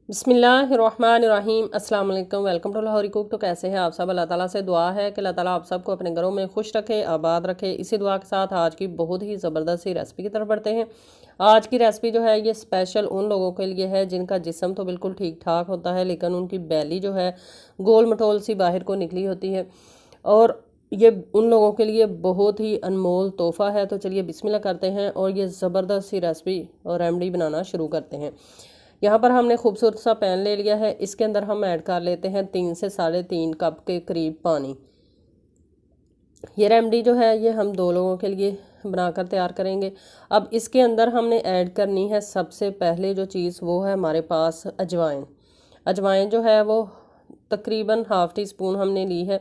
बिस्मिल्लाहिर्रहमानिर्रहीम अस्सलाम वालेकुम। Welcome to Lahori cook. तो कैसे हैं आप सब? अल्लाह ताला से दुआ है कि अल्लाह ताला आप सबको अपने घरों में खुश रखे, आबाद रखे। इसी दुआ के साथ आज की बहुत ही ज़बरदस्त सी रेसिपी की तरफ बढ़ते हैं। आज की रेसिपी जो है ये स्पेशल उन लोगों के लिए है जिनका जिस्म तो बिल्कुल ठीक ठाक होता है, लेकिन उनकी बैली जो है गोल मटोल सी बाहर को निकली होती है, और ये उन लोगों के लिए बहुत ही अनमोल तोहफ़ा है। तो चलिए बिस्मिल्लाह करते हैं और ये ज़बरदस्त सी रेसिपी और रेमडी बनाना शुरू करते हैं। यहाँ पर हमने खूबसूरत सा पैन ले लिया है। इसके अंदर हम ऐड कर लेते हैं 3 से 3.5 कप के करीब पानी। ये रेमडी जो है ये हम 2 लोगों के लिए बनाकर तैयार करेंगे। अब इसके अंदर हमने ऐड करनी है सबसे पहले जो चीज़, वो है हमारे पास अजवाइन। अजवाइन जो है वो तकरीबन हाफ़ टी स्पून हमने ली है।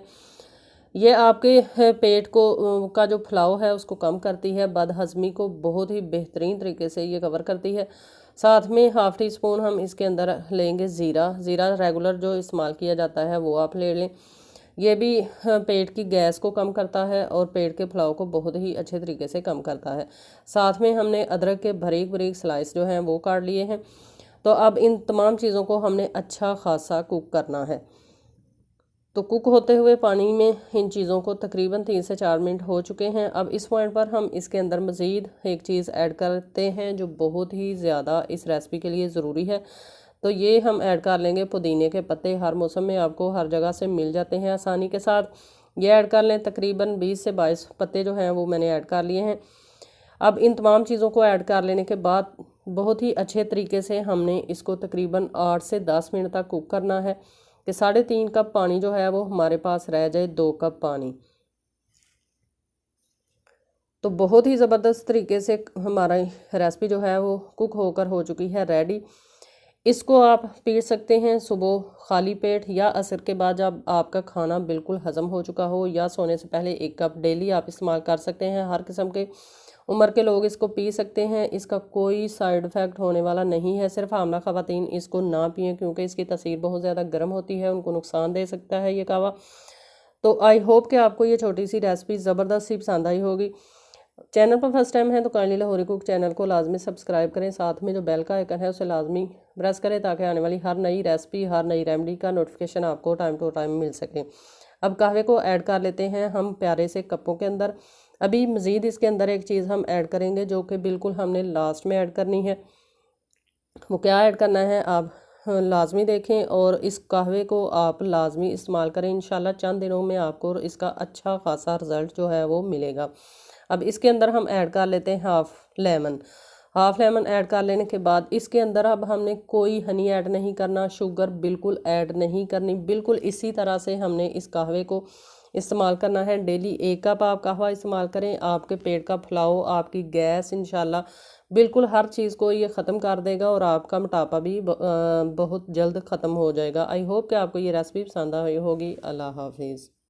ये आपके पेट को का जो फुलाव है उसको कम करती है, बदहज़मी को बहुत ही बेहतरीन तरीके से ये कवर करती है। साथ में हाफ़ टी स्पून हम इसके अंदर लेंगे ज़ीरा रेगुलर जो इस्तेमाल किया जाता है वो आप ले लें। ये भी पेट की गैस को कम करता है और पेट के फुलाव को बहुत ही अच्छे तरीके से कम करता है। साथ में हमने अदरक के बारीक बारीक स्लाइस जो हैं वो काट लिए हैं। तो अब इन तमाम चीज़ों को हमने अच्छा खासा कुक करना है। तो कुक होते हुए पानी में इन चीज़ों को तकरीबन 3 से 4 मिनट हो चुके हैं। अब इस पॉइंट पर हम इसके अंदर मज़ीद एक चीज़ ऐड करते हैं जो बहुत ही ज़्यादा इस रेसिपी के लिए ज़रूरी है। तो ये हम ऐड कर लेंगे पुदीने के पत्ते। हर मौसम में आपको हर जगह से मिल जाते हैं आसानी के साथ। ये ऐड कर लें, तकरीबन 20 से 22 पत्ते जो हैं वो मैंने ऐड कर लिए हैं। अब इन तमाम चीज़ों को ऐड कर लेने के बाद बहुत ही अच्छे तरीके से हमने इसको तकरीबन 8 से 10 मिनट तक कुक करना है कि 3.5 कप पानी जो है वो हमारे पास रह जाए 2 कप पानी। तो बहुत ही ज़बरदस्त तरीके से हमारा रेसिपी जो है वो कुक होकर हो चुकी है रेडी। इसको आप पी सकते हैं सुबह खाली पेट, या असर के बाद जब आपका खाना बिल्कुल हज़म हो चुका हो, या सोने से पहले 1 कप डेली आप इस्तेमाल कर सकते हैं। हर किस्म के उम्र के लोग इसको पी सकते हैं। इसका कोई साइड इफ़ेक्ट होने वाला नहीं है। सिर्फ हामला ख़वातीन इसको ना पिएँ क्योंकि इसकी तासीर बहुत ज़्यादा गर्म होती है, उनको नुकसान दे सकता है ये कहवा। तो आई होप कि आपको ये छोटी सी रेसिपी ज़बरदस्त सी पसंद आई होगी। चैनल पर फर्स्ट टाइम है तो काइंडली लाहौरी कुक चैनल को लाजमी सब्सक्राइब करें। साथ में जो बेल का आइकन है उसे लाजमी प्रेस करें ताकि आने वाली हर नई रेसिपी, हर नई रेमेडी का नोटिफिकेशन आपको टाइम टू टाइम मिल सके। अब कहवे को ऐड कर लेते हैं हम प्यारे से कपों के अंदर। अभी मज़ीद इसके अंदर एक चीज़ हम ऐड करेंगे जो कि बिल्कुल हमने लास्ट में ऐड करनी है। वो क्या ऐड करना है आप लाजमी देखें, और इस कहवे को आप लाजमी इस्तेमाल करें। इंशाल्लाह चंद दिनों में आपको इसका अच्छा खासा रिज़ल्ट जो है वो मिलेगा। अब इसके अंदर हम ऐड कर लेते हैं हाफ़ लेमन ऐड कर लेने के बाद इसके अंदर अब हमने कोई हनी ऐड नहीं करना, शुगर बिल्कुल ऐड नहीं करनी। बिल्कुल इसी तरह से हमने इस कहवे को इस्तेमाल करना है। डेली 1 कप आप कहवा इस्तेमाल करें, आपके पेट का फुलाव, आपकी गैस इंशाल्लाह बिल्कुल हर चीज़ को ये ख़त्म कर देगा, और आपका मोटापा भी बहुत जल्द ख़त्म हो जाएगा। आई होप कि आपको ये रेसिपी पसंद आई होगी। अल्लाह हाफिज़।